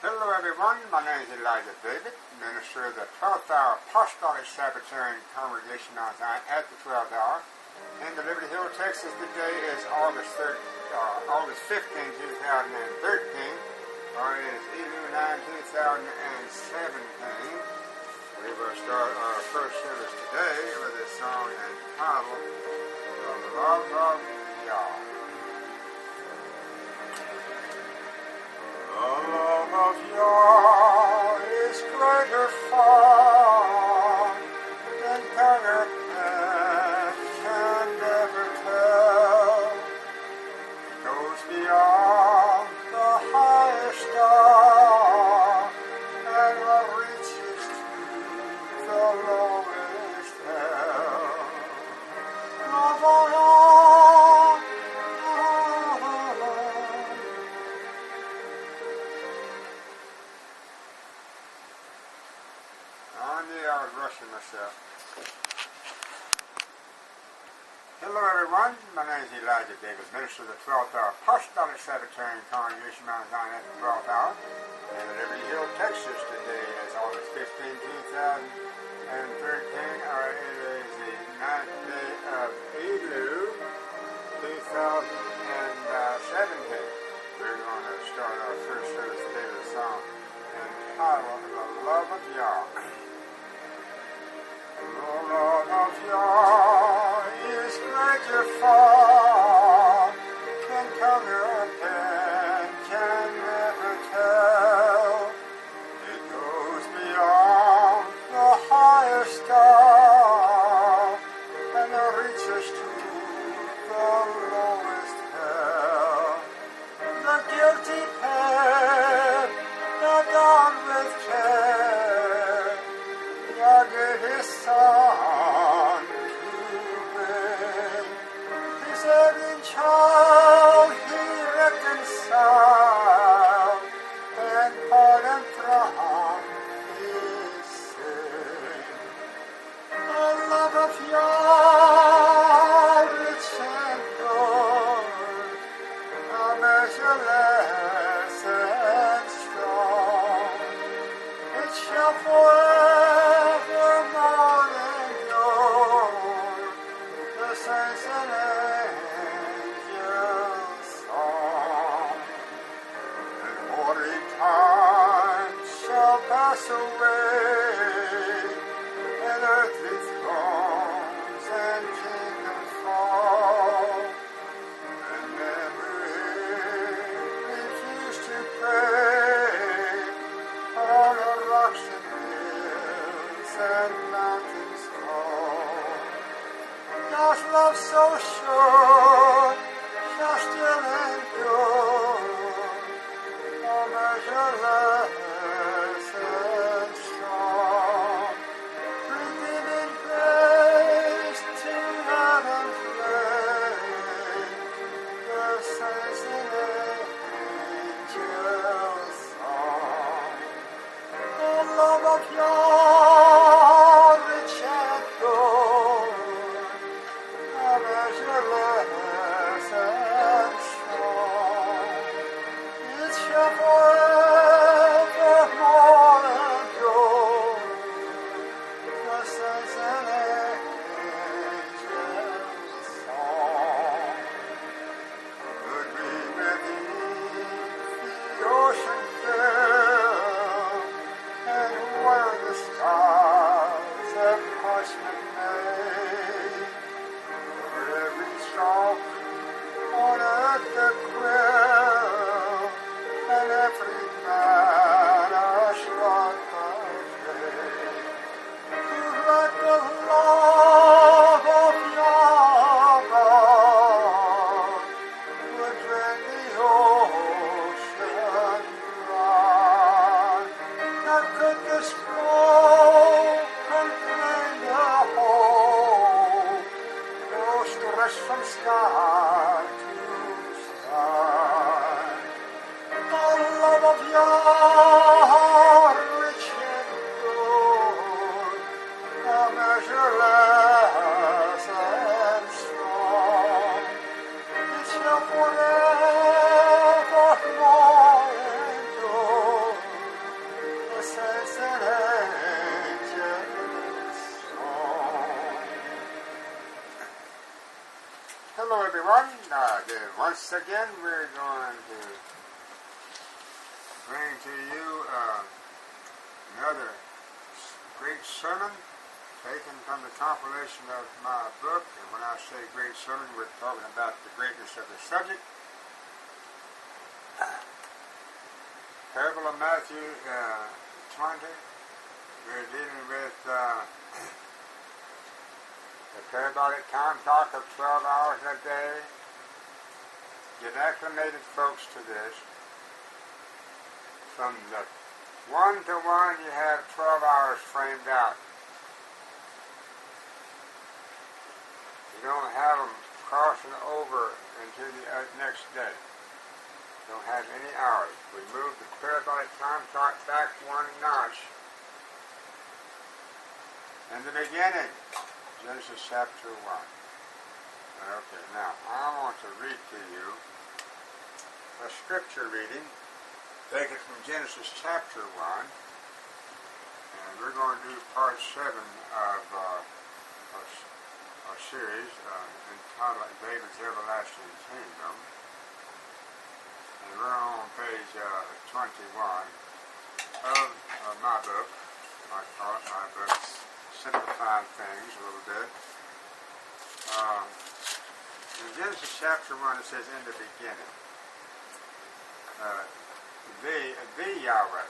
Hello everyone, my name is Elijah David, minister of the 12th Hour Apostolic Sabbatarian Congregation on Zion at the 12th hour. In the Liberty Hill, Texas, today is August 15, 2013, or it is Elu 9, 2017. We will start our first service today with a song entitled The Love of Yahweh. The love of Yah is greater far than tongue pen can never tell. It goes beyond the highest star and reaches to the lowest hell. Love of Yah. I was rushing myself. Hello everyone, my name is Elijah Davis, minister of the 12th Hour Apostolic Sabbatarian Congregation Mount Zion at the 12th hour in Liberty Hill, Texas. Today is August 15, 2013, or it is the 9th day of Elu, 2017. We're going to start our first service today with a song entitled The Love of Yah. The love of Yah is greater far than tongue or pen can never tell. It goes beyond the highest star and reaches to the lowest hell. The guilty path, the dawn with care, Yah gave His Son to bring His erring child He reconciled and pardon from His sin. The love of Yah, rich and good, measureless and strong, it shall forevermore endure the saints and angels' song. And hoary time shall pass away, and earthly thrones and kingdoms fall, and memory refuse to pray on the rocks and hills and mountains fall. God's love so sure shall still endure, all measureless and strong, redeeming grace to heaven's flame, the saints and angels' song. The love of Yah, rich and good, measureless and strong, it shall forevermore endure the saints and angels' song. Could we beneath the ocean fill, and where the stars of parchment made, for every stalk on earth the quill, and every man a shrug of faith, to let the love of Yahweh would drain the ocean dry. Nor could the scroll contain the whole, though stretched from sky to sky. The love of Yah, rich and good, measureless and strong, it shall forevermore endure Once again, we're going to bring to you another great sermon taken from the compilation of my book. And when I say great sermon, we're talking about the greatness of the subject. Parable of Matthew 20. We're dealing with the parabolic time clock of 12 hours a day. Get acclimated, folks, to this. From the 1 to 1, you have 12 hours framed out. You don't have them crossing over into the next day. Don't have any hours. We move the parabolic time clock back one notch. In the beginning, Genesis chapter 1. Okay, now I want to read to you a scripture reading taken from Genesis chapter 1. And we're going to do part 7 of our series entitled David's Everlasting Kingdom. And we're on page 21 of my book. I call it my book, Simplifying Things a little bit. In Genesis chapter 1 it says, in the beginning, the Yahweh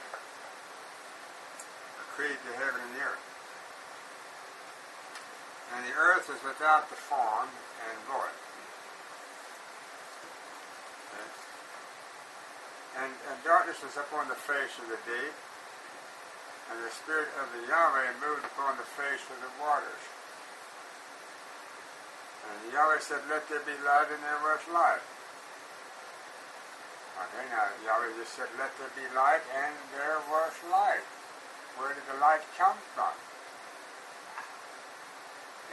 created the heaven and the earth. And the earth is without the form and void. Okay. And darkness was upon the face of the deep, and the Spirit of the Yahweh moved upon the face of the waters. And Yahweh said, let there be light, and there was light. Okay, now Yahweh just said, let there be light, and there was light. Where did the light come from?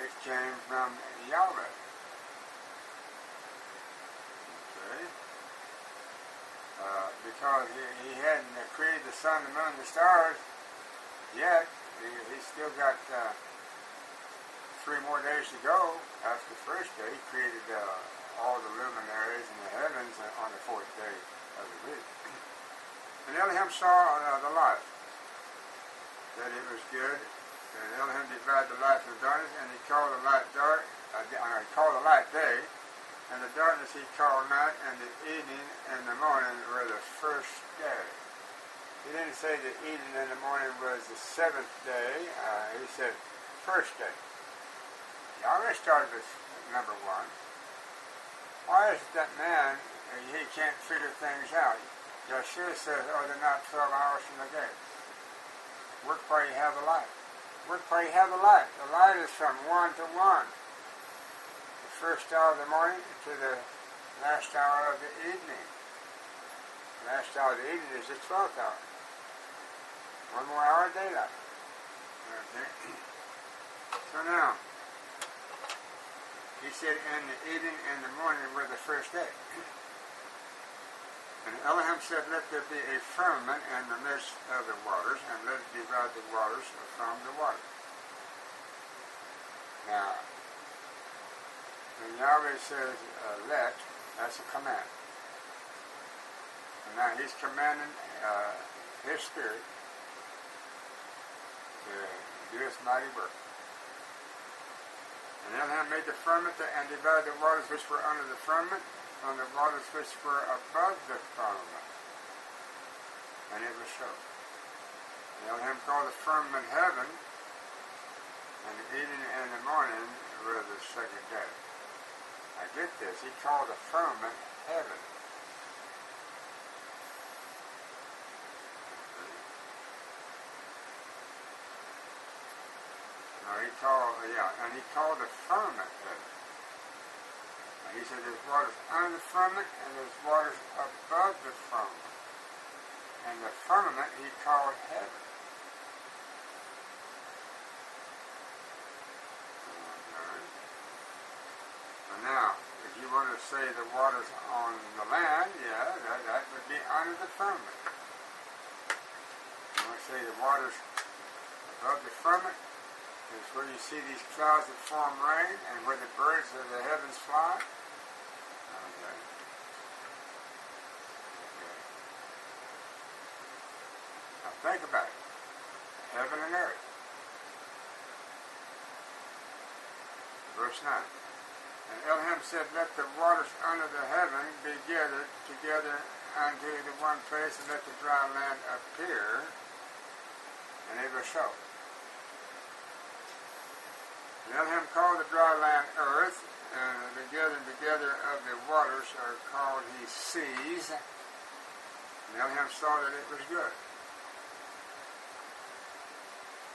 It came from Yahweh. Okay. Because he hadn't created the sun, the moon, the stars yet. He's still got 3 more days to go. After the first day, he created all the luminaries in the heavens on the 4th day of the week. And Elohim saw the light, that it was good. And Elohim divided the light from darkness, and he called the light dark. He called the light day, and the darkness he called night, and the evening and the morning were the first day. He didn't say the evening and the morning was the 7th day. He said first day. Yahweh started with number 1. Why is it that man, he can't figure things out? Yeshua says, are there not 12 hours in the day? Work while you have the light. Work while you have the light. The light is from 1 to 1. The first hour of the morning to the last hour of the evening. The last hour of the evening is the 12th hour. 1 more hour of daylight. Okay. So now, he said, in the evening and the morning were the first day. And Elohim said, let there be a firmament in the midst of the waters, and let it divide the waters from the water. Now, when Yahweh says, let, that's a command. And now he's commanding his spirit to do his mighty work. And Elohim made the firmament and divided the waters which were under the firmament from the waters which were above the firmament. And it was so. And Elohim called the firmament heaven, and the evening and the morning were the second day. Now get this, he called the firmament heaven. He called the firmament heaven. And he said there's waters under the firmament and there's waters above the firmament. And the firmament he called heaven. Okay. So now, if you want to say the waters on the land, yeah, that would be under the firmament. You want to say the waters above the firmament, is where you see these clouds that form rain and where the birds of the heavens fly. Okay. Think about it. Heaven and earth. Verse 9. And Elohim said, let the waters under the heaven be gathered together unto the one place, and let the dry land appear. And it was so. And Elohim called the dry land earth, and the gathering together of the waters are called he seas. And Elohim saw that it was good.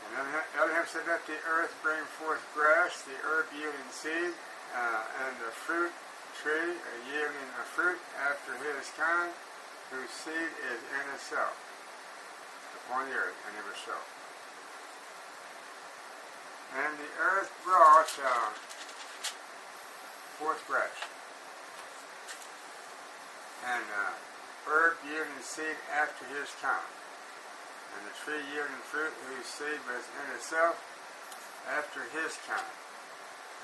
And Elohim said, let the earth bring forth grass, the herb yielding seed, and the fruit tree yielding a fruit after his kind, whose seed is in itself upon the earth. And it was so. And the earth brought forth grass, and herb yielding seed after his kind, and the tree yielding fruit whose seed was in itself after his kind.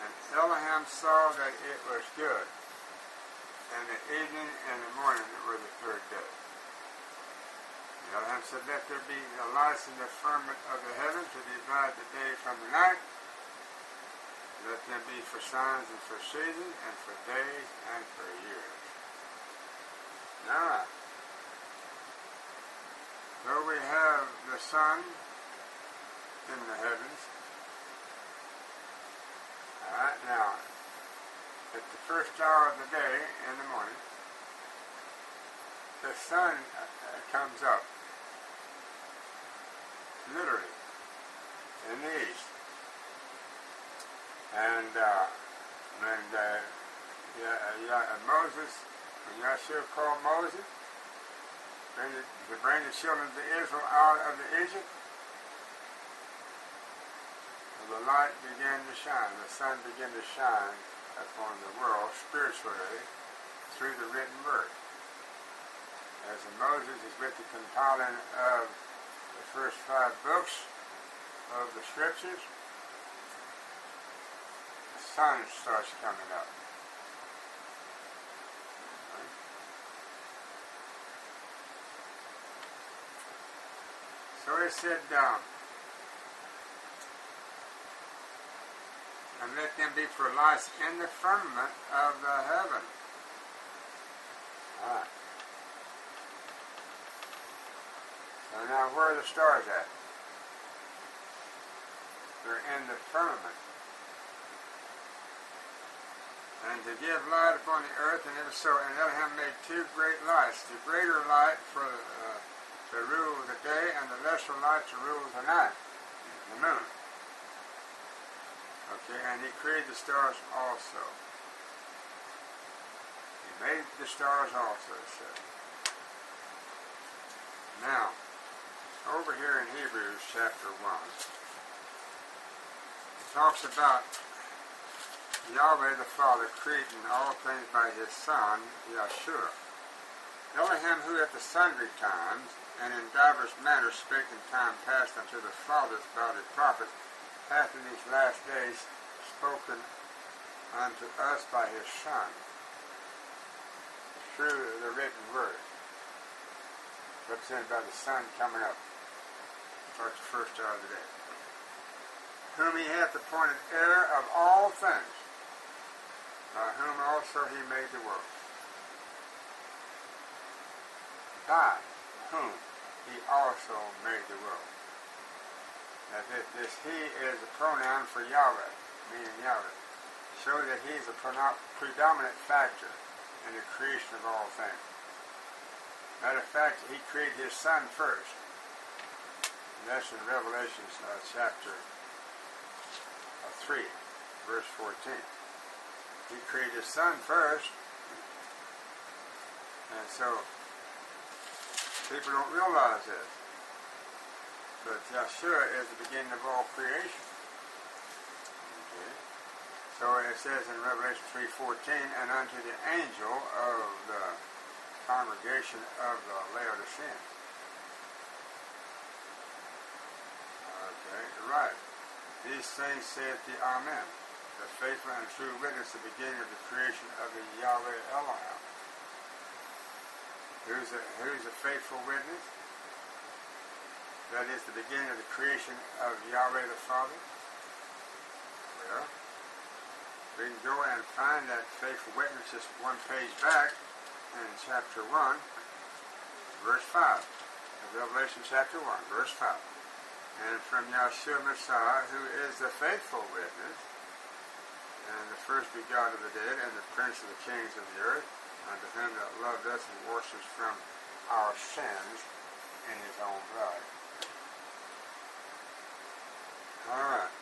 And Elohim saw that it was good. And the evening and the morning were the third day. And Elohim said, let there be the lights in the firmament of the heaven to divide the day from the night. Let them be for signs and for seasons and for days and for years. Now, though we have the sun in the heavens, alright, now, at the first hour of the day in the morning, the sun comes up, literally, in the east. And when Moses, when Yahshua called Moses to bring the children of Israel out of Egypt, the light began to shine, the sun began to shine upon the world spiritually through the written word. As Moses is with the compiling of the first 5 books of the scriptures, the sun starts coming up. So he said, and let them be for lights in the firmament of the heaven. Alright. So now where are the stars at? They're in the firmament. And to give light upon the earth, and it was so. And Elohim made 2 great lights, the greater light for to rule the day, and the lesser light to rule the night, the moon. Okay, and he created the stars also. He made the stars also, it says. Now, over here in Hebrews chapter 1, it talks about Yahweh the Father creating all things by his Son, Yahshua. Elohim, who at the sundry times and in divers manners spake in time past unto the fathers by the prophets, hath in these last days spoken unto us by his Son, through the written word, represented by the sun coming up, starts the first hour of the day, whom he hath appointed heir of all things, by whom also he made the world. By whom he also made the world. Now this he is a pronoun for Yahweh, meaning Yahweh, show that he is a predominant factor in the creation of all things. Matter of fact, he created his Son first. And that's in Revelation chapter 3, verse 14. He created his Son first. And so, people don't realize this. But Yahshua is the beginning of all creation. Okay. So it says in Revelation 3:14, and unto the angel of the congregation of the Laodiceans. Okay, right. These things saith the Amen, the faithful and true witness, the beginning of the creation of the Yahweh Elohim. Who's a faithful witness? that is the beginning of the creation of Yahweh the Father? Well, we can go and find that faithful witness just one page back in chapter 1, verse 5. Revelation chapter 1, verse 5. And from Yahshua Messiah, who is the faithful witness, and the first begotten of the dead, and the prince of the kings of the earth, unto him that loved us and washed us from our sins in his own blood. Alright.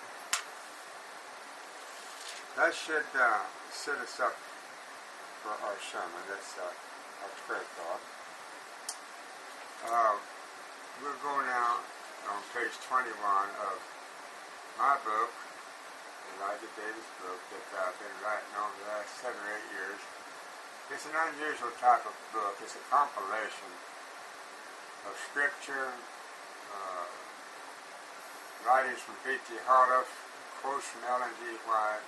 That should set us up for our sermon. That's our prayer thought. We'll go now on page 21 of my book, Elijah Davis' book, that I've been writing on the last 7 or 8 years. It's an unusual type of book. It's a compilation of scripture, writings from B.T. Harloff, quotes from Ellen G. White,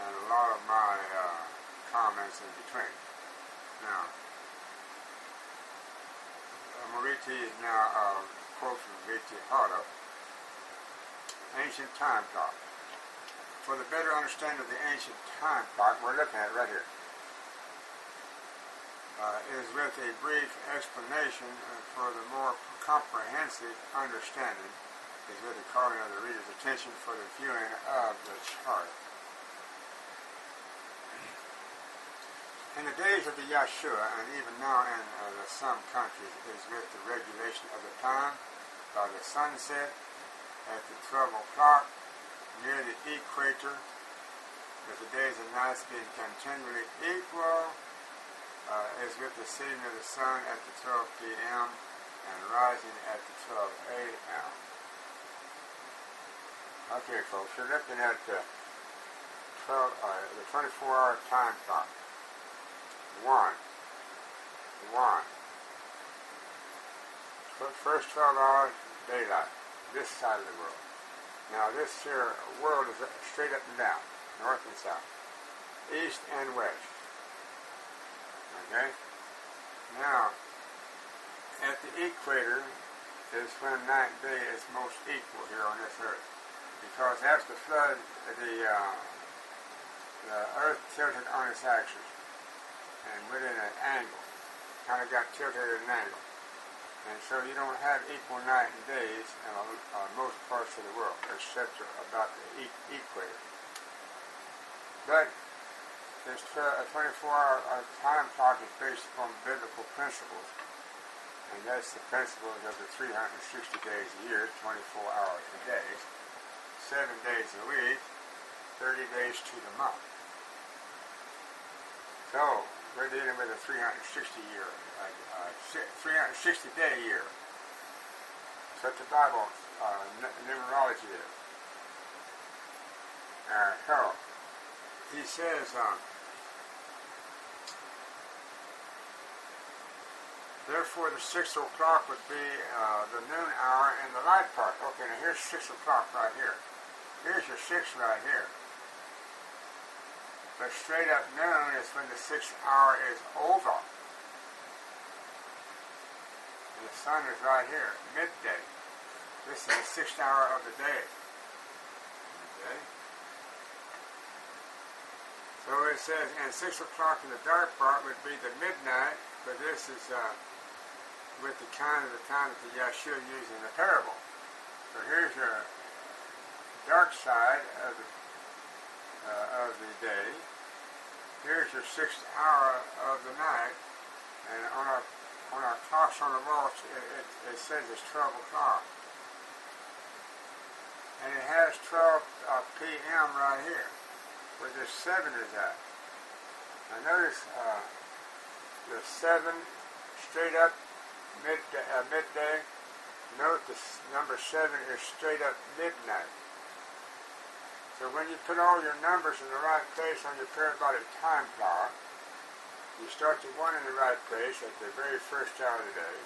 and a lot of my comments in between. Now, I'm going to read to you now a quote from B.T. Harloff, Ancient Time Clock. For the better understanding of the ancient time clock, we're looking at it right here, is with a brief explanation for the more comprehensive understanding, is with the calling of the reader's attention for the viewing of the chart. In the days of the Yahshua, and even now in some countries, is with the regulation of the time by the sunset at the 12 o'clock near the equator, with the days and nights being continually equal, is with the setting of the sun at the 12 p.m. and rising at the 12 a.m. Okay, folks, we're looking at the 24-hour time clock. 1. First 12 hours, daylight, this side of the world. Now this here world is straight up and down, north and south, east and west. Okay? Now, at the equator is when night and day is most equal here on this earth. Because after the flood, the earth tilted on its axis and went in an angle, kind of got tilted at an angle. And so you don't have equal night and days in most parts of the world, except about the equator. But this 24-hour time clock is based upon biblical principles, and that's the principles of the 360 days a year, 24 hours a day, 7 days a week, 30 days to the month. So we're dealing with a 360-day year. That's what the Bible numerology is. So he says, therefore the 6 o'clock would be the noon hour in the light part. Okay, now here's 6 o'clock right here. Here's your 6 right here. But straight up noon is when the 6th hour is over. And the sun is right here, midday. This is the 6th hour of the day. Okay? So it says, and 6 o'clock in the dark part would be the midnight, but this is with the kind of the time that the Yahshua used in the parable. So here's your dark side of the day. Here's your 6th hour of the night, and on our clocks on the wall, it says it's 12 o'clock. And it has 12 p.m. right here, where the 7 is at. Now notice the 7 straight up midday. Note the number 7 is straight up midnight. So when you put all your numbers in the right place on your parabolic time clock, you start the 1 in the right place at the very first hour of the day,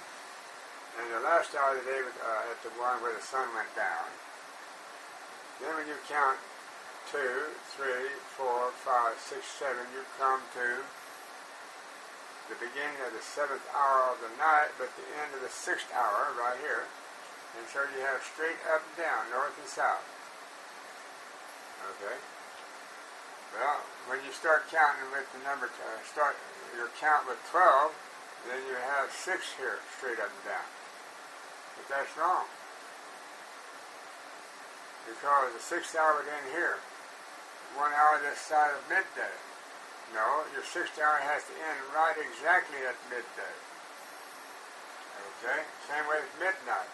and the last hour of the day at the one where the sun went down. Then when you count 2, 3, 4, 5, 6, 7, you come to the beginning of the 7th hour of the night, but the end of the 6th hour right here, And so you have straight up and down, north and south. Okay? Well, when you start counting with the number, start your count with 12, then you have 6 here, straight up and down. But that's wrong. Because the 6th hour would end here. 1 hour this side of midday. No, your 6th hour has to end right exactly at midday. Okay? Same way with midnight.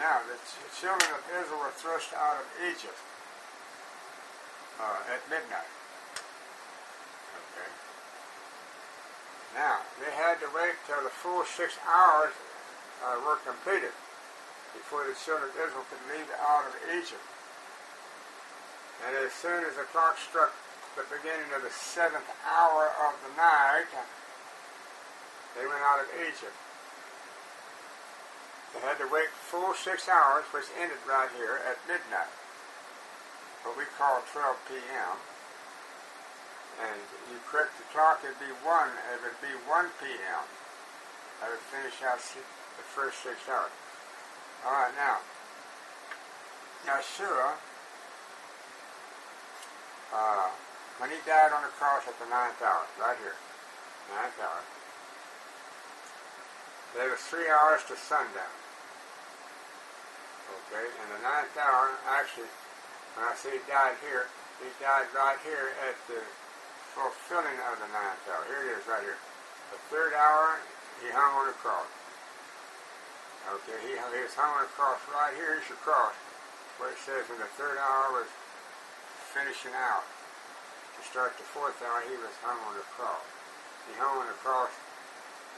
Now, the children of Israel were thrust out of Egypt at midnight. Okay. Now, they had to wait till the full 6 hours were completed before the children of Israel could leave out of Egypt. And as soon as the clock struck the beginning of the 7th hour of the night, they went out of Egypt. They had to wait full 6 hours, which ended right here at midnight, what we call 12 p.m. And you correct the clock, it would be 1 p.m. I would finish out the first 6 hours. All right, now, Yeshua, when he died on the cross at the 9th hour, right here, 9th hour, there was 3 hours to sundown. Okay, and the 9th hour, actually, when I say he died right here at the fulfilling of the 9th hour. Here it is, right here. The 3rd hour, he hung on the cross. Okay, he was hung on the cross right here. Here's your cross, where it says when the 3rd hour was finishing out. To start the 4th hour, he was hung on the cross. He hung on the cross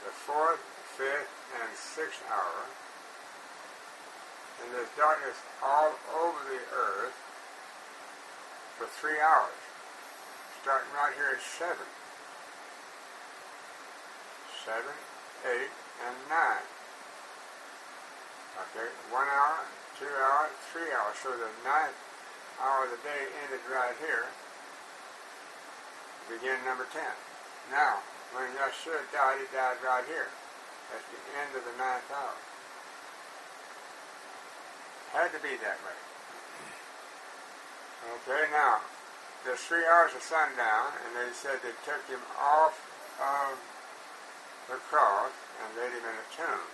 the 4th, 5th, and 6th hour. And there's darkness all over the earth for 3 hours, starting right here at 7, 8, and 9. Okay, 1 hour, 2 hours, 3 hours. So the 9th hour of the day ended right here, begin number 10. Now, when Yeshua died, he died right here. That's the end of the 9th hour. Had to be that way. Okay, now, there's 3 hours of sundown, and they said they took him off of the cross and laid him in a tomb.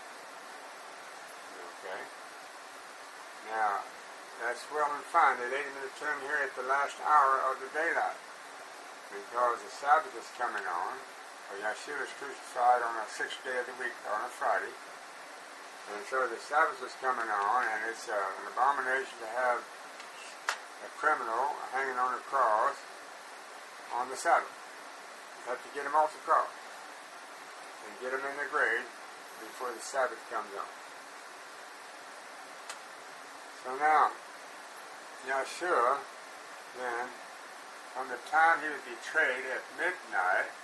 Okay? Now, that's well and fine. They laid him in a tomb here at the last hour of the daylight, because the Sabbath is coming on. Yeshua was crucified on the 6th day of the week, on a Friday. And so the Sabbath was coming on, and it's an abomination to have a criminal hanging on a cross on the Sabbath. You have to get him off the cross and get him in the grave before the Sabbath comes on. So now, Yeshua, then, from the time he was betrayed at midnight,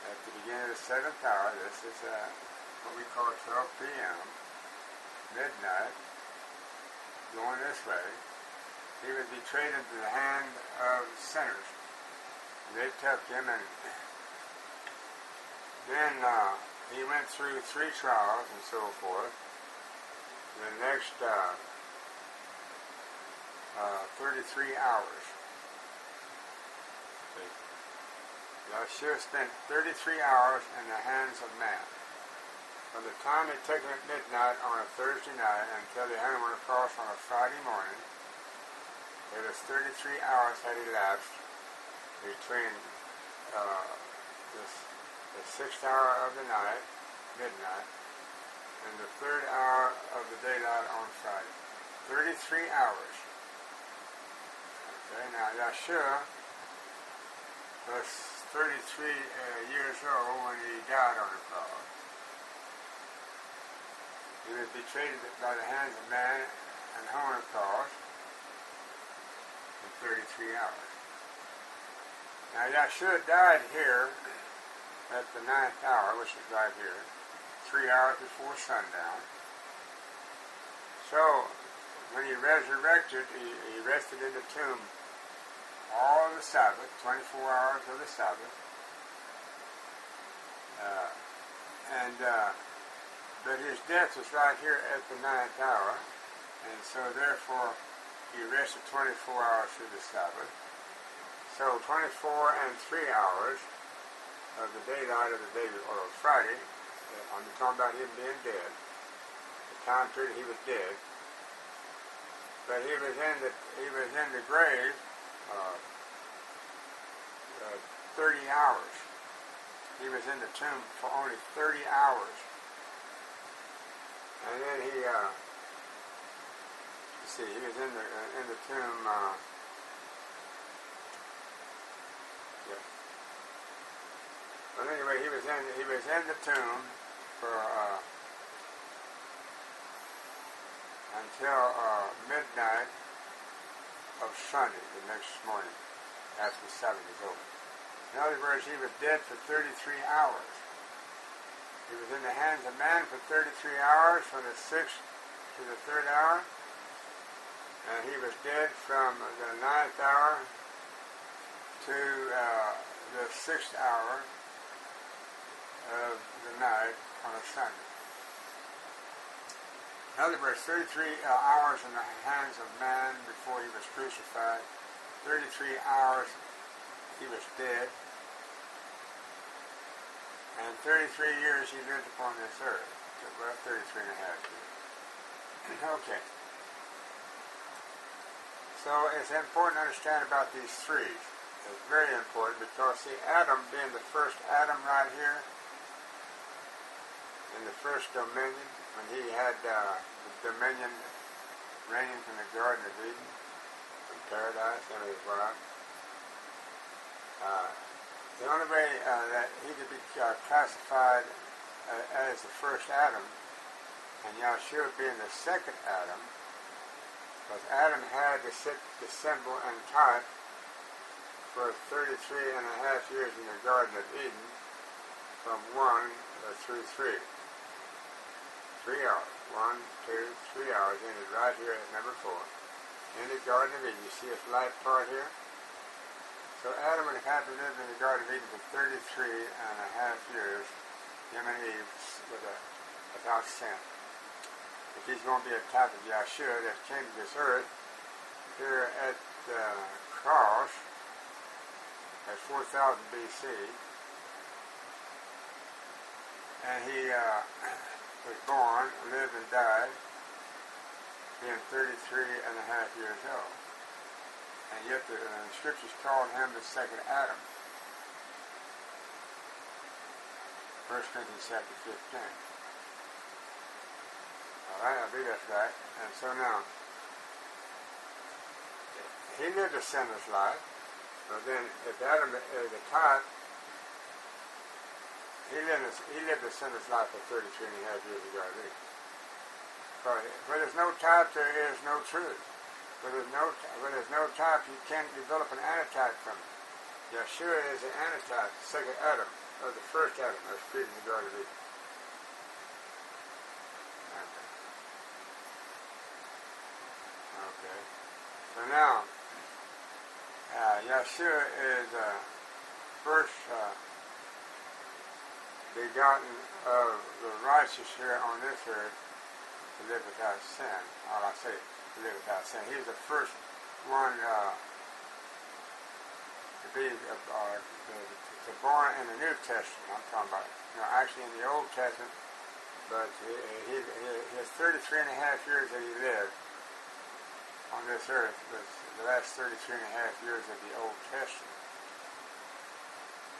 at the beginning of the 7th hour, this is what we call 12 p.m., midnight, going this way, he was betrayed into the hand of sinners. They took him, and then he went through 3 trials and so forth. The next 33 hours. Yeshua spent 33 hours in the hands of man. From the time they took him at midnight on a Thursday night until they hung him on a cross on a Friday morning, it was 33 hours had elapsed between the 6th hour of the night, midnight, and the 3rd hour of the daylight on Friday. 33 hours. Okay, now Yeshua was 33 years old when he died on the cross. He was betrayed by the hands of man and hung on the cross in 33 hours. Now Yeshua died here at the 9th hour, which is right here, 3 hours before sundown. So, when he resurrected, he rested in the tomb all of the Sabbath, 24 hours of the Sabbath. But his death was right here at the 9th hour, and so therefore he rested 24 hours through the Sabbath. So 24 and 3 hours of the daylight of the day, or Friday, I'm talking about him being dead, the time period he was dead. But he was in the grave 30 hours. He was in the tomb for only 30 hours. And then he was in the tomb. But anyway, he was in the tomb for until midnight of Sunday, the next morning, after the Sabbath was over. In other words, he was dead for 33 hours. He was in the hands of man for 33 hours, from the 6th to the 3rd hour, and he was dead from the 9th hour to the 6th hour of the night on a Sunday. In other words, 33 hours in the hands of man before he was crucified, 33 hours he was dead, and 33 years he lived upon this earth. So about 33 and a half years. Okay. So it's important to understand about these threes. It's very important because, see, Adam being the first Adam right here, in the first dominion, when he had the dominion reigning from the Garden of Eden, from paradise, him and his wife, the only way that he could be classified as the first Adam, and Yahshua being the second Adam, because Adam had the symbol and type for 33 and a half years in the Garden of Eden, from 1 through 3. 3 hours. 1, 2, 3 hours, ended right here at number 4. In the Garden of Eden. You see this light part here? So Adam would have had to live in the Garden of Eden for 33 and a half years, him and Eve, without sin. If he's going to be a type of Yahshua that came to this earth here at the cross at 4000 BC, and he was born, lived, and died, being 33 and a half years old. And yet the scriptures called him the second Adam. 1 Corinthians chapter 15. Alright, I believe that's right. And so now, he lived a sinless life. But then, if Adam is a type, he lived a sinless life for 33 and a half years ago. Where there's no type, there is no truth. Where there's no type, you can't develop an antitype from it. Yahshua is an antitype, the second Adam, or the first Adam that was created in the Garden of Eden. Okay. So now, Yahshua is first begotten of the righteous here on this earth to live without sin. All I say, to live without sin. He was the first one to be born in the New Testament. I'm talking about, actually in the Old Testament, but his 33 and a half years that he lived on this earth was the last 33 and a half years of the Old Testament.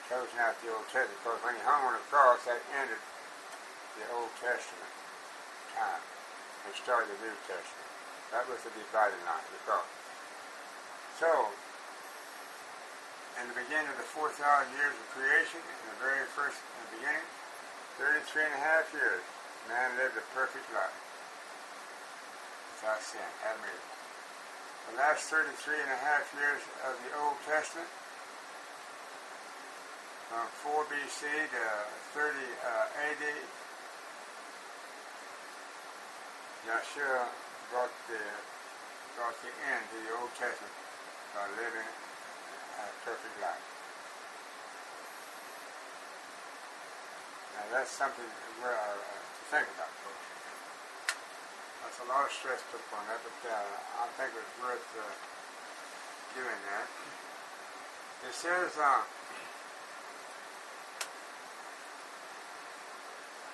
Chosen out the Old Testament, because when he hung on the cross, that ended the Old Testament time and started the New Testament. That was the dividing line, the cross. So, in the beginning of the 4,000 years of creation, in the very first beginning, 33 and a half years, man lived a perfect life without sin, Adam and Eve. The last 33 and a half years of the Old Testament, from 4 BC to 30 AD, Yahshua brought the end to the Old Testament by living a perfect life. Now that's something where to think about, folks. That's a lot of stress put upon that, but I think it was worth doing that. It says,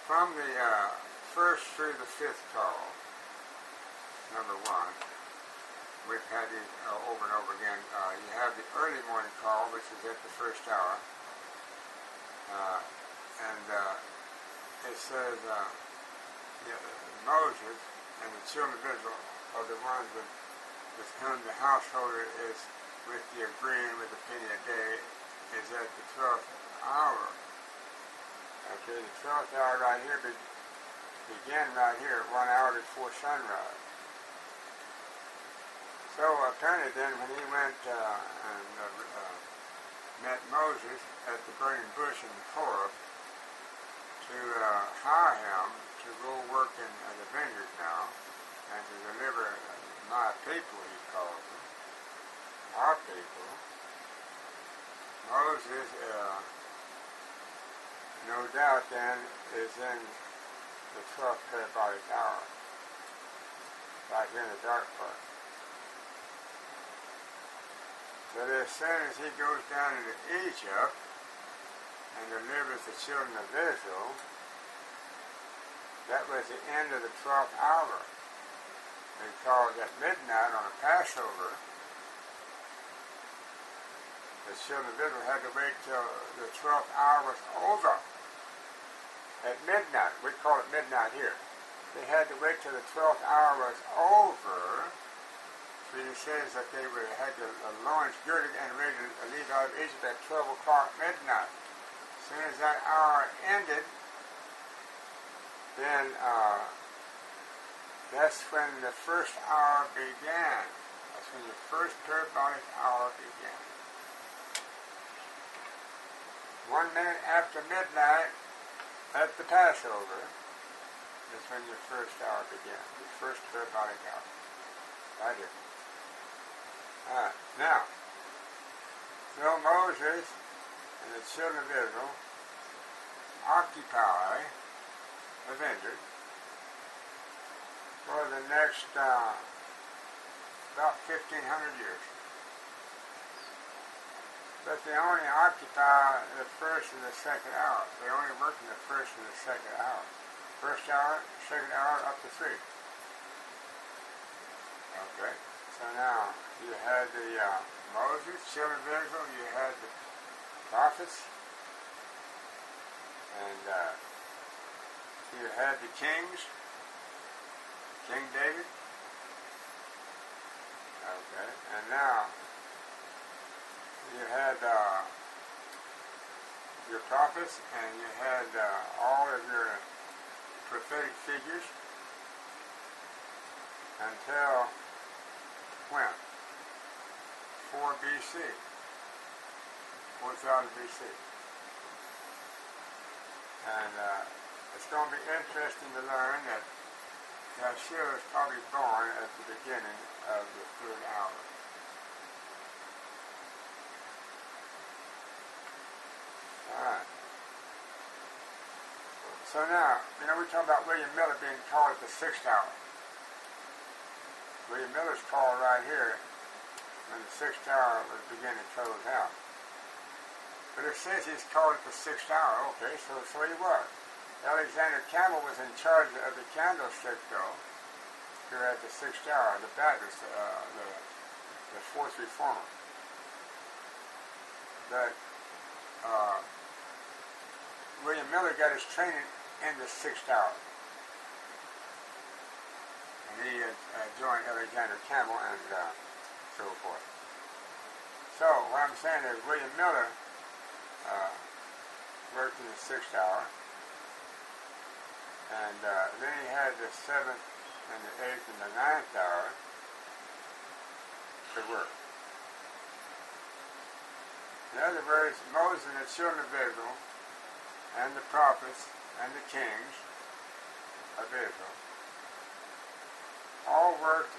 from the first through the fifth call, number one, we've had these over and over again. You have the early morning call, which is at the first hour. And it says Moses and the children of Israel are the ones with whom the householder is with the agreeing with the penny a day is at the 12th hour. Okay, the 12th hour right here began right here, 1 hour before sunrise. So apparently then when he went and met Moses at the burning bush in Horeb to hire him to go work in the vineyard now and to deliver my people, he called them, our people, Moses, no doubt then, is in the 12th parabolic hour, right here in the dark part. But as soon as he goes down into Egypt and delivers the children of Israel, that was the end of the 12th hour. Because at midnight on a Passover, the children of Israel had to wait till the 12th hour was over. At midnight, we call it midnight here. They had to wait till the 12th hour was over. So he says that they had their loins girded and ready to leave out of Egypt at 12 o'clock midnight. As soon as that hour ended, then that's when the first hour began. That's when the first parabolic hour began. 1 minute after midnight at the Passover is when your first hour began. The first parabolic hour. Right here. Alright, now, so Moses and the children of Israel occupy the vineyard for the next about 1,500 years. But they only occupy the first and the second hour. They only work in the first and the second hour. First hour, second hour, up to 3. Okay. So now, you had the Moses, children of Israel, you had the prophets, and you had the kings, King David. Okay, and now you had your prophets, and you had all of your prophetic figures until when? 4 BC. 4,000 BC. And it's going to be interesting to learn that Yeshua was probably born at the beginning of the 3rd hour. Alright. So now, we talk about William Miller being called at the 6th hour. William Miller's called right here when the 6th hour was beginning to close out. But it says he's called at the 6th hour. Okay, so he was. Alexander Campbell was in charge of the candlestick, though, here at the 6th hour, the Baptist, the 4th Reformer. But William Miller got his training in the 6th hour. And he joined Alexander Campbell and so forth. So what I'm saying is William Miller worked in the 6th hour, and then he had the 7th and the 8th and the 9th hour to work. In other words, Moses and the children of Israel and the prophets and the kings of Israel all worked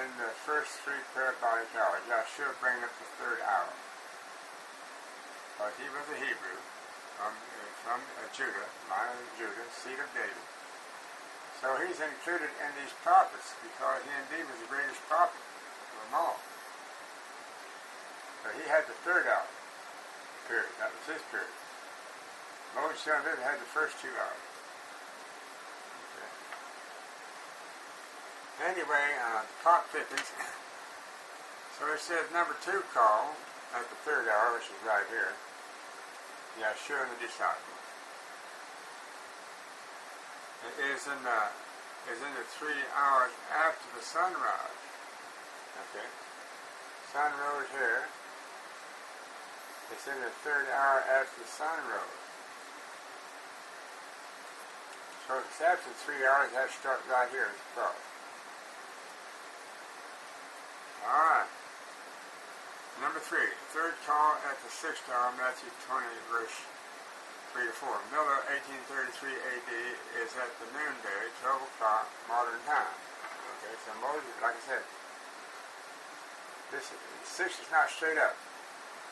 in the first 3 parabolic hours. Yeshua bringing up the 3rd hour. But he was a Hebrew from from Judah, line of Judah, seed of David. So he's included in these prophets because he indeed was the greatest prophet of them all. But he had the third hour period. That was his period. Moses, son of David, had the first 2 hours. Okay. Anyway, plot thickens. So it says number 2 call at the third hour, which is right here. Yeshua and the disciples. It is in the 3 hours after the sunrise. Okay. Sun rose here. It's in the 3rd hour after the sun rose. So if it's after 3 hours, that starts right here at the cross. Alright. Number 3, third call at the 6th hour, Matthew 20, verse 3 to 4. Miller, 1833 AD, is at the noonday, 12 o'clock, modern time. Okay, so Moses, like I said, this 6 is not straight up,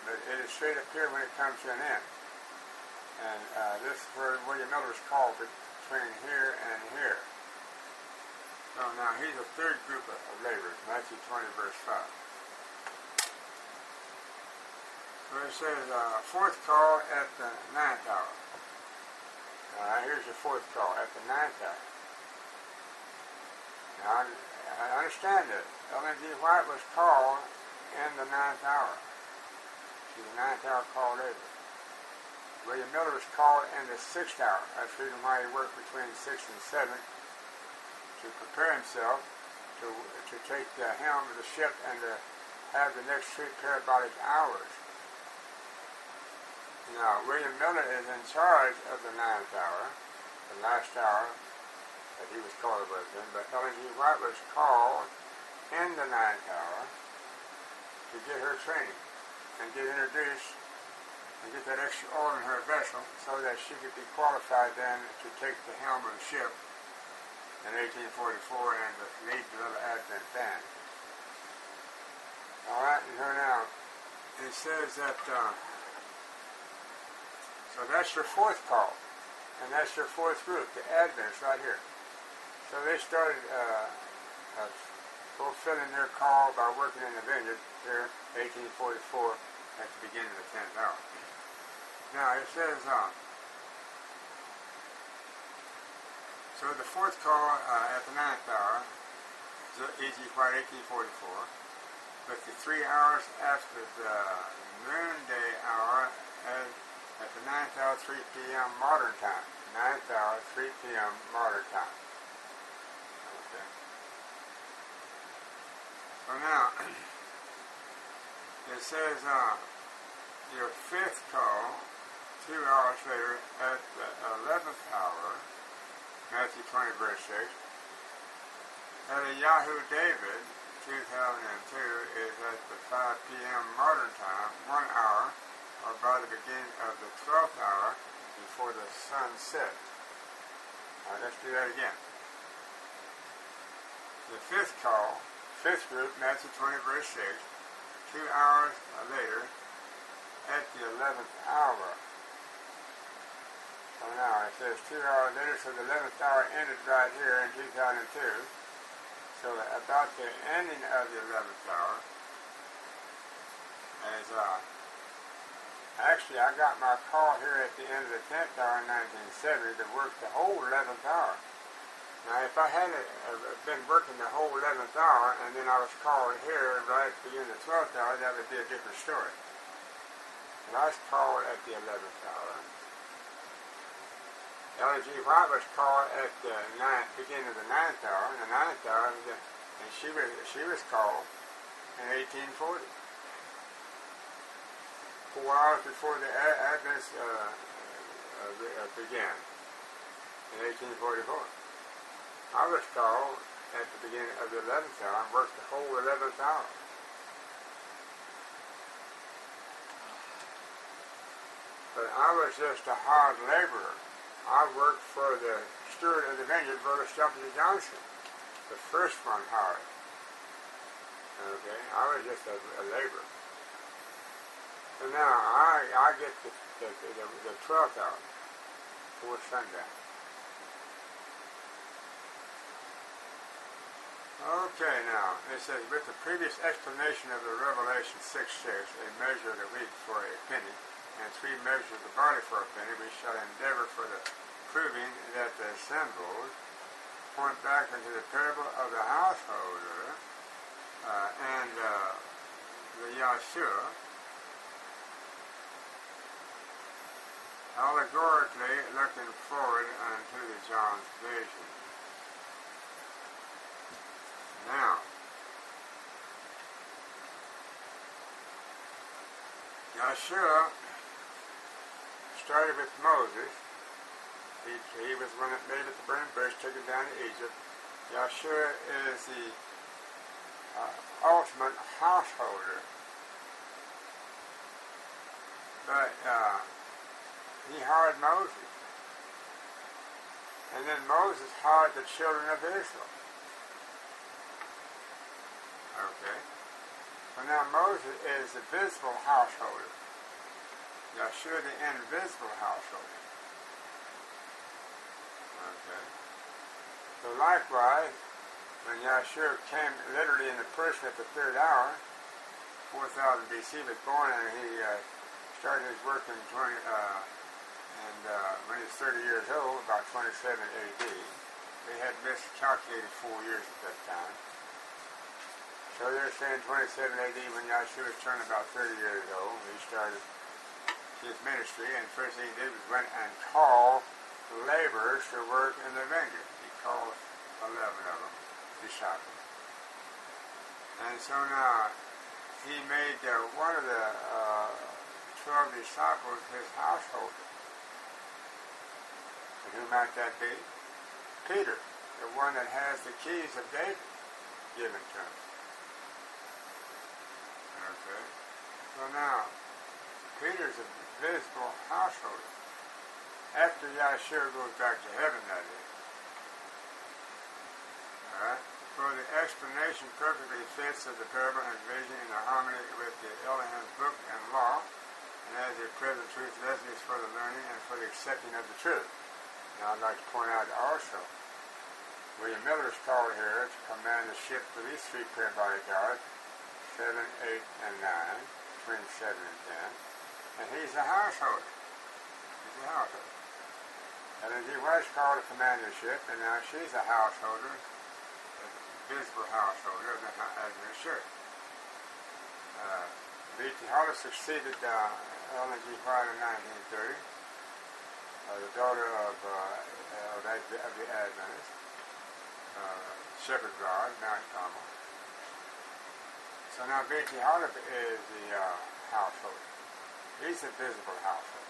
but it is straight up here when it comes to an end. And this is where William Miller is called between here and here. So now he's a third group of laborers, Matthew 20, verse 5. So it says, 4th call at the 9th hour. Here's your 4th call at the 9th hour. Now, I understand that Ellen G. White was called in the 9th hour. She's the 9th hour call later. William Miller was called in the 6th hour. That's the reason why he worked between 6 and 7 to prepare himself to take the helm of the ship and to have the next 3 parabolic hours. Now, William Miller is in charge of the 9th hour, the last hour that he was called with him, but Ellen G. White was called in the 9th hour to get her training and get introduced and get that extra oil in her vessel so that she could be qualified then to take the helm of the ship in 1844 and to lead the little Advent band. Alright, and here now, it says that so that's your 4th call, and that's your 4th group, the Adventists right here. So they started fulfilling their call by working in the vineyard here, 1844, at the beginning of the 10th hour. Now it says, so the 4th call at the 9th hour, E.G. White, 1844, but the 3 hours after the noonday hour, at the 9th hour, 3 p.m. modern time. 9th hour, 3 p.m. modern time. Okay. So now, it says your 5th call, 2 hours later, at the 11th hour, Matthew 20, verse 6, at a Yahoo David, 2002, is at the 5 p.m. modern time, 1 hour, or by the beginning of the 12th hour before the sun set. All right, let's do that again. The 5th call, 5th group, Matthew 20, verse 6, 2 hours later, at the 11th hour. So now it says 2 hours later, so the 11th hour ended right here in 2002. So about the ending of the 11th hour, as actually, I got my call here at the end of the 10th hour in 1970 to work the whole 11th hour. Now, if I had been working the whole 11th hour and then I was called here right at the beginning of the 12th hour, that would be a different story. But I was called at the 11th hour. Ellen G. White was called at the beginning of the 9th hour, and the 9th hour, and she was called in 1840. 4 hours before the Adventists began in 1844. I was called at the beginning of the 11th hour and worked the whole 11th hour. But I was just a hard laborer. I worked for the steward of the vineyard, Brother W. Johnson, the first one hired. Okay, I was just a laborer. So now I get the 12th hour. before sundown. Okay, now, it says, with the previous explanation of the Revelation 6:6, a measure of the wheat for a penny, and 3 measures of the barley for a penny, we shall endeavor for the proving that the symbols point back into the parable of the householder and the Yahshua, allegorically looking forward unto the John's vision. Now, Yahshua started with Moses. He was the one that made it the burning bush, took it down to Egypt. Yahshua is the ultimate householder. But he hired Moses. And then Moses hired the children of Israel. Okay. So now Moses is the visible householder. Yahshua the invisible householder. Okay. So likewise, when Yahshua came literally in the person at the 3rd hour, 4000 BC was born, and he started his work in when he was 30 years old, about 27 AD. They had miscalculated 4 years at that time. So they're saying 27 AD when Yahshua turned about 30 years old. He started his ministry, and the first thing he did was went and called laborers to work in the vineyard. He called 11 of them disciples. And so now he made one of the 12 disciples his householder. And who might that be? Peter, the one that has the keys of David given to him. Okay. So now, Peter's a visible householder. After Yahshua goes back to heaven, that is. Alright? For the explanation perfectly fits of the parable and vision in harmony with the Elohim's book and law, and as a present truth lessons for the learning and for the accepting of the truth. Now I'd like to point out also, William Miller is called here to command the ship for these 3 prayer bodyguards, 7, 8, and 9, between 7 and 10, and he's a householder. He's a householder. And then he was called to command the ship, and now she's a householder, a visible householder, as we should. B.T. Hollis succeeded Ellen G. White in 1930, the daughter of the Adventist, Shepherd Rod, Mount Carmel. So now B.T. Hollis is the householder. He's the visible householder.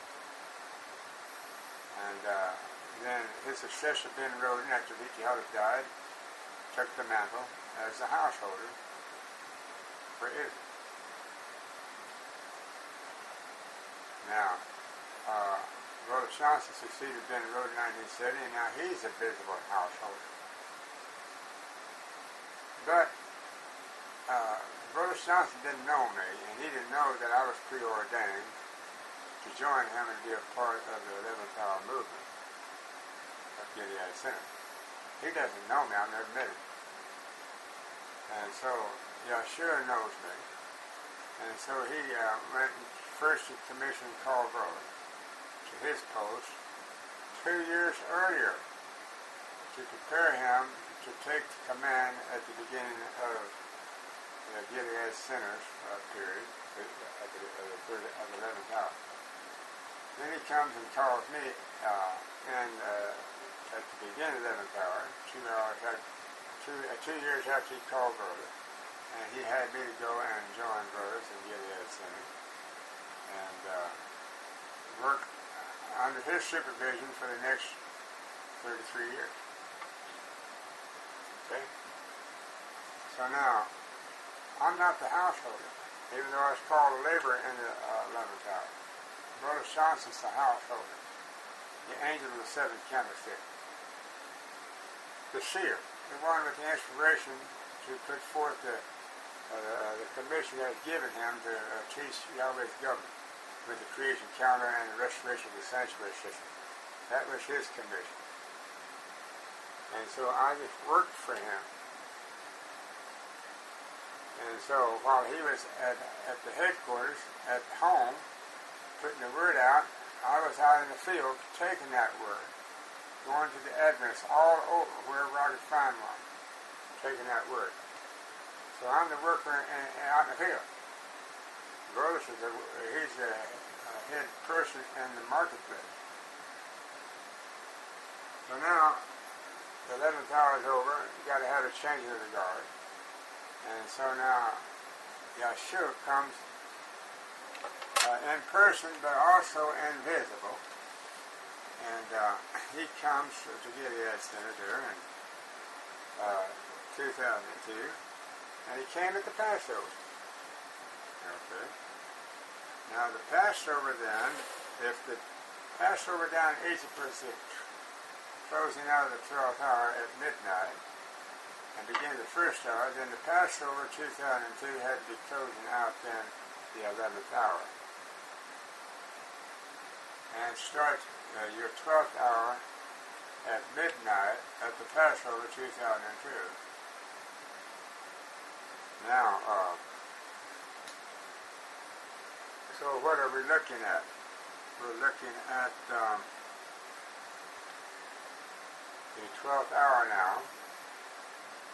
And then his successor, Ben Roden, after B.T. Hollis died, took the mantle as the householder for Israel. Now, Brother Johnson succeeded Ben Roden in 1970, and now he's a visible householder. But Brother Johnson didn't know me, and he didn't know that I was preordained to join him and be a part of the 11th hour movement of Gilead Center. He doesn't know me, I've never met him. And so Yahshua knows me. And so he went and first commissioned Carl Brother to his post 2 years earlier to prepare him to take command at the beginning of the Gilead Center's period at the 11th hour. Then he comes and calls me at the beginning of the 11th hour, 2 years after he called Brother, and he had me to go and join Brothers in Gilead Center and work under his supervision for the next 33 years. Okay? So now, I'm not the householder, even though I was called to labor in the 11th hour. Brother Johnson's the householder, the angel of the 7th candlestick, the seer, the one with the inspiration to put forth the commission that was given him to teach Yahweh's government with the creation calendar and the restoration of the sanctuary system. That was his commission. And so I just worked for him. And so while he was at the headquarters, at home, putting the word out, I was out in the field taking that word, going to the address all over, wherever I could find one, taking that word. So I'm the worker out in the field. Brother says he's the head person in the marketplace. So now, the 11th hour is over, you got to have a change of the guard. And so now, Yahshua comes in person, but also invisible. And he comes to Gilead Center in 2002, and he came at the Passover. Okay. Now the Passover then, if the Passover down in Egypt was the closing out of the 12th hour at midnight, and begin the first hour, then the Passover 2002 had to be closing out then the 11th hour. And start your 12th hour at midnight at the Passover 2002. Now, so what are we looking at? We're looking at the 12th hour now,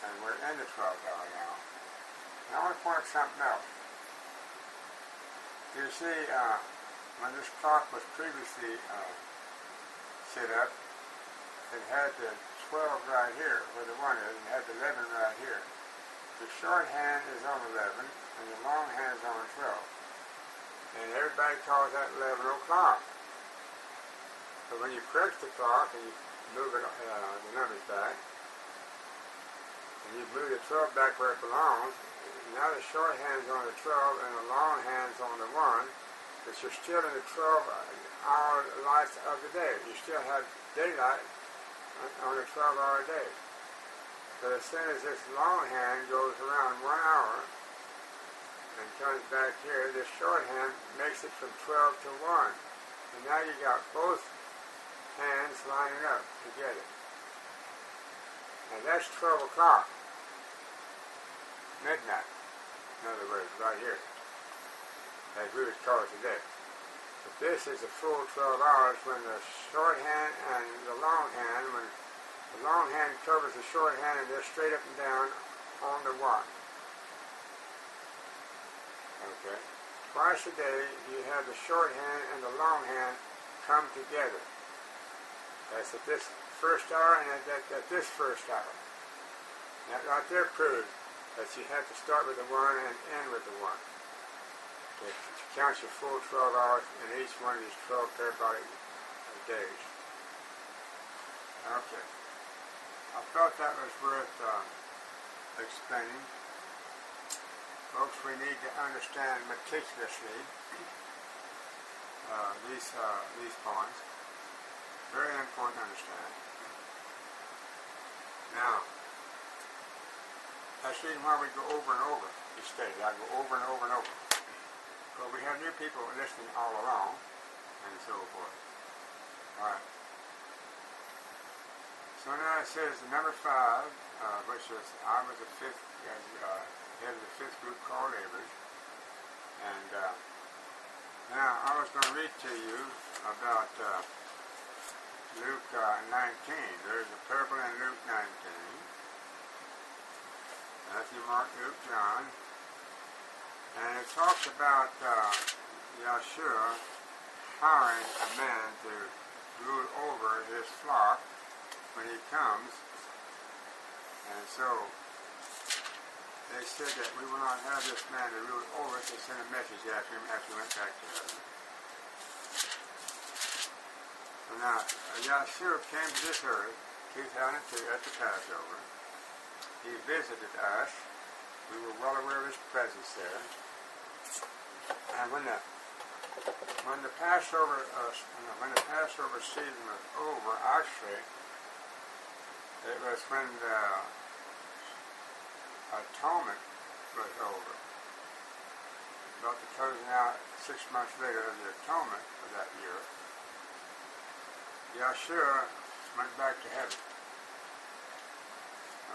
and we're in the 12th hour now. Now I want to point out something else. You see, when this clock was previously set up, it had the 12 right here, where the 1 is, and it had the 11 right here. The shorthand is on 11, and the long hand is on 12. And everybody calls that 11 o'clock. But when you correct the clock and you move it, the numbers back, and you move the 12 back where it belongs, now the shorthand's on the 12 and the long hand's on the 1, but you're still in the 12-hour lights of the day. You still have daylight on a 12-hour day. But as soon as this long hand goes around 1 hour and comes back here, this shorthand makes it from 12 to 1. And now you got both hands lining up together. And that's 12 o'clock. Midnight. In other words, right here. As we would call it today. But this is a full 12 hours when the shorthand and the long hand, when the long hand covers the shorthand and they're straight up and down on the 1. Okay. Twice a day you have the shorthand and the long hand come together. That's at this first hour and at this first hour. That right there proves that you have to start with the 1 and end with the 1. To count your full 12 hours in each one of these 12 parabolic days. Okay. I thought that was worth explaining. Folks, we need to understand meticulously these points. Very important to understand. Now, that's the reason why we go over and over each study. I go over and over and over. But we have new people listening all along, and so forth. Alright. So now it says the number 5, which is, I was the 5th, head of the 5th group called Laborers. And now I was going to read to you about Luke 19. There's a parable in Luke 19. Matthew, Mark, Luke, John. And it talks about Yahshua hiring a man to rule over his flock when he comes. And so they said that we will not have this man to rule over us. They sent a message after him after he went back to heaven. So now, Yahshua came to this earth 2002 at the Passover. He visited us. We were well aware of his presence there. And when the Passover season was over, actually, it was when the atonement was over. About the closing out 6 months later of the atonement of that year. Yahshua went back to heaven.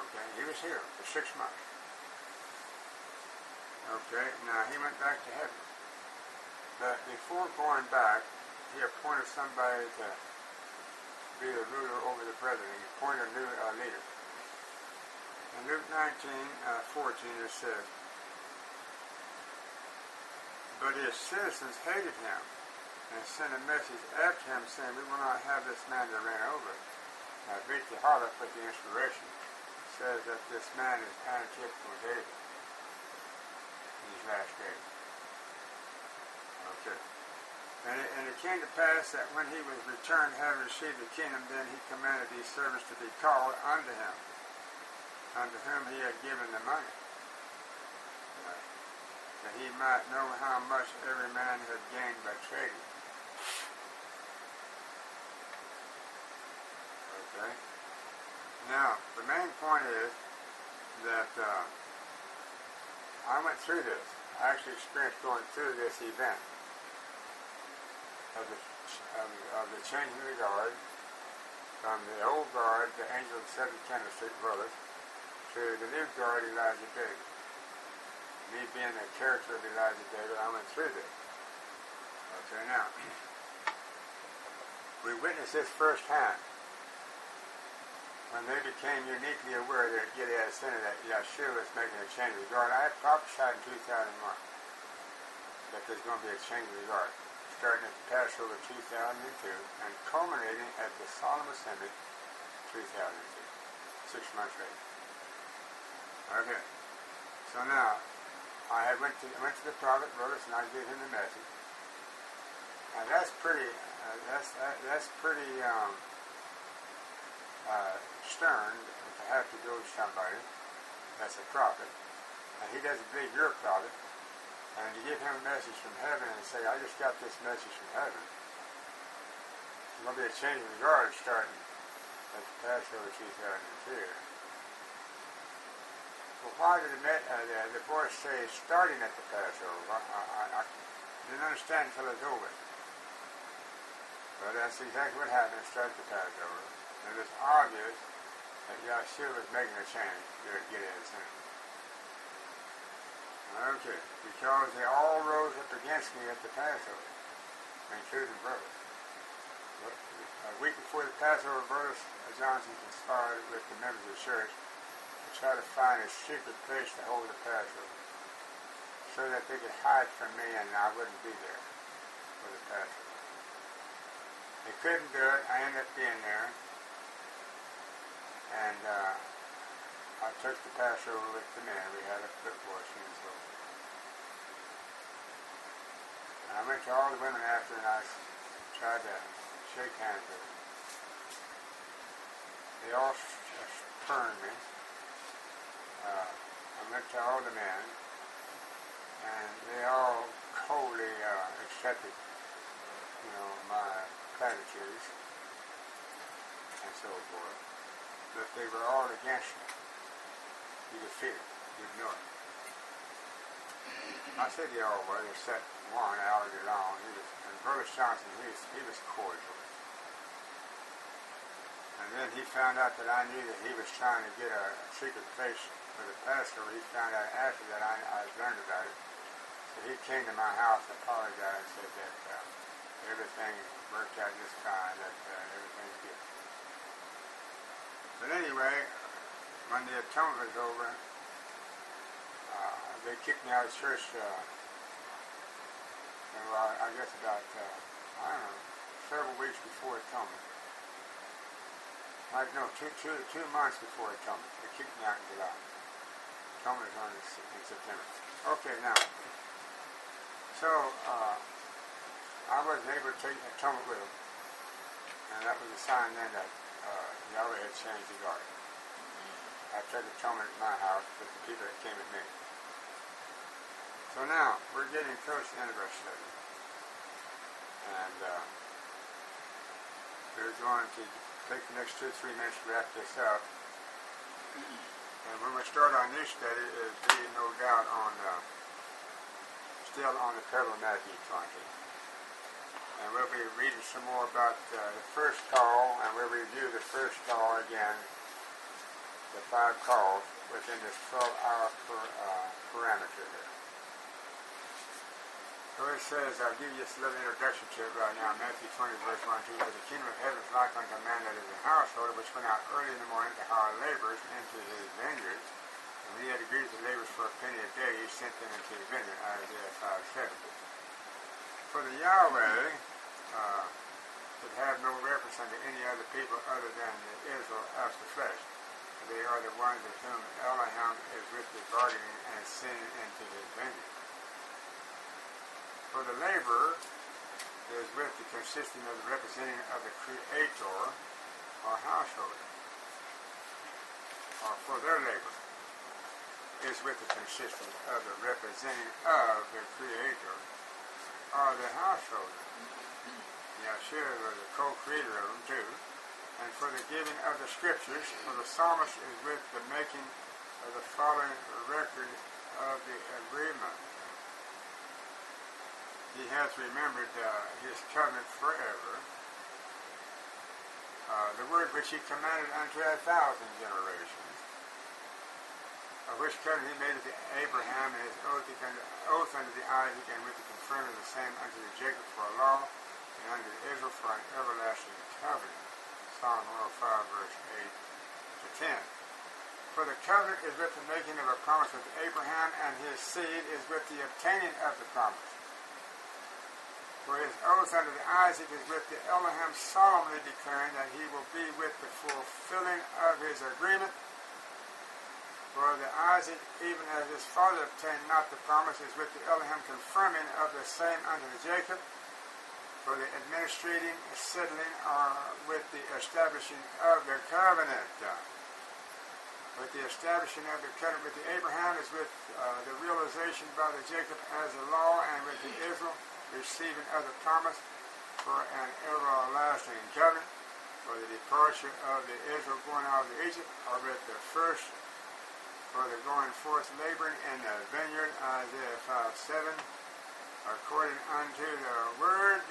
Okay, he was here for 6 months. Okay, now he went back to heaven. But before going back, he appointed somebody to be the ruler over the brethren. He appointed a new leader. In Luke 19:14 it says, "But his citizens hated him and sent a message after him saying, we will not have this man to reign over us." Now Vicky Harloff with the inspiration says that this man is antithetical David in these last days. Okay. And it came to pass that when he was returned, having received the kingdom, then he commanded these servants to be called unto him, unto whom he had given the money, that he might know how much every man had gained by trading. Okay. Now, the main point is that I went through this. I actually experienced going through this event of the changing of the guard from the old guard, the angel of the 7th candlestick, brothers, to the new guard, Elijah David. Me being the character of Elijah David, I went through this. Okay, now, we witnessed this firsthand when they became uniquely aware that Gilead Center that Yahshua was making a change of the guard. I had prophesied in 2001 that there's going to be a change of the guard, starting at the Passover 2002 and culminating at the Solemn Assembly 2002, 6 months later. Okay, so now I went to the prophet brothers and I gave him the message. And that's pretty stern to have to go to somebody that's a prophet, and he doesn't believe you're a prophet, and to give him a message from heaven and say, I just got this message from heaven. There's going to be a change of the guard starting at the Passover 2002. Well, why did the voice say starting at the Passover? I didn't understand until it was over. But that's exactly what happened. It started at the Passover. And it was obvious that Yahshua was making a change there at Gilead Center. Okay, because they all rose up against me at the Passover, including brothers. A week before the Passover, brothers Johnson conspired with the members of the church to try to find a secret place to hold the Passover, so that they could hide from me and I wouldn't be there for the Passover. They couldn't do it. I ended up being there. And I took the Passover with the men. We had a foot washing and so forth. And I went to all the women after and I tried to shake hands with them. They all spurned me. I went to all the men and they all coldly accepted, my platitudes and so forth. But they were all against me. You could feel it. You ignore it. I said they all were. They sat one hour long. And Brother Johnson, he was cordial. And then he found out that I knew that he was trying to get a secret place for the Passover. He found out after that I learned about it. So he came to my house and apologized and said that everything worked out just fine, that everything's good. But anyway, when the atonement was over, they kicked me out of church, I guess about, several weeks before atonement. Two months before atonement. They kicked me out in July. Atonement was on in September. Okay, now, so I wasn't able to take atonement with them. And that was a sign then that Yahweh had changed the guard. I took atonement at my house with the people that came with me. So now, we're getting close to the end of our study. And we're going to take the next 2 or 3 minutes to wrap this up. And when we start our new study, it'll be no doubt on, still on the parable of Matthew 20. And we'll be reading some more about the first call, and we'll review the first call again, the 5 calls within this 12-hour parameter here. So it says, I'll give you a little introduction to it right now. Matthew 20, verse 1 and 2. For the kingdom of heaven is like unto a man that is a householder, which went out early in the morning to hire laborers into his vineyard. And when he had agreed with the laborers for a penny a day, he sent them into his vineyard. Isaiah 5:7. For the Yahweh would have no reference unto any other people other than the Israel of the flesh. For they are the ones with whom Elohim is with the bargaining and sending into his vineyard. For the laborer is with the consisting of the representing of the Creator or householder. Or for their labor is with the consisting of the representing of the Creator or the householder. Yahshua was the co-creator of them too. And for the giving of the scriptures, for the psalmist is with the making of the following record of the agreement. He has remembered his covenant forever, the word which he commanded unto 1,000 generations, of which covenant he made to Abraham and his oath unto the Isaac, and with the confirming the same unto the Jacob for a law, and unto Israel for an everlasting covenant. Psalm 105, verse 8 to 10. For the covenant is with the making of a promise with Abraham, and his seed is with the obtaining of the promise. For his oath unto the Isaac is with the Elohim solemnly declaring that he will be with the fulfilling of his agreement. For the Isaac, even as his father obtained not the promise, is with the Elohim confirming of the same unto the Jacob. For the administrating, settling, or with the establishing of the covenant. With the establishing of the covenant with the Abraham is with the realization by the Jacob as a law, and with the Israel receiving of the promise for an everlasting covenant. For the departure of the Israel going out of Egypt, or with the first for the going forth laboring in the vineyard, Isaiah 5:7, according unto the word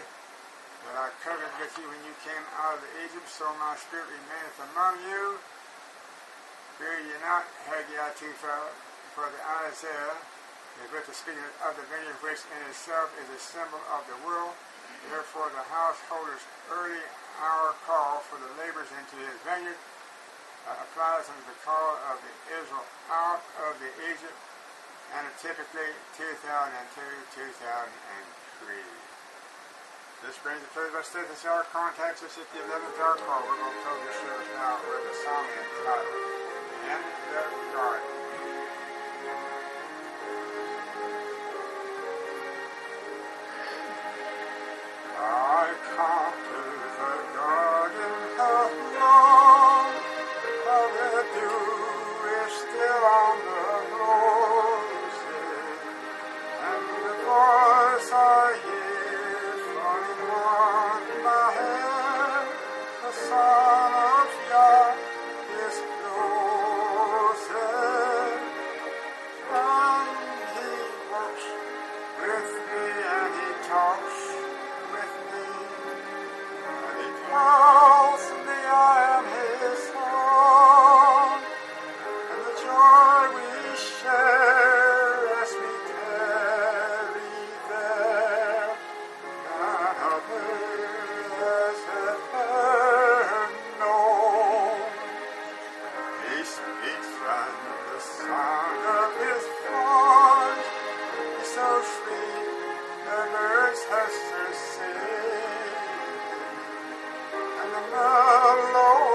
that I covenanted with you when you came out of Egypt, so my spirit remaineth among you. Fear ye not, Haggai 2:5, for the Isaiah is with the speaking of the vineyard, which in itself is a symbol of the world. Therefore the householder's early hour call for the laborers into his vineyard applies unto the call of the Israel out of the Egypt, and typically 2002, 2003. This brings the close of our study. This hour. Contacts us at the 11th hour call. We're going to close this service now with a song entitled In the Garden. I come to the garden alone, for the dew is still on the roses, and the voice I hear falling on my head, the Son of Yah is closer, and he walks with me and he talks with me, and he tells me I am his son, and the joy we share as we tarry there, none other has ever known. He speaks and the sound of his voice is so sweet, the birds hush their sing, and the mellow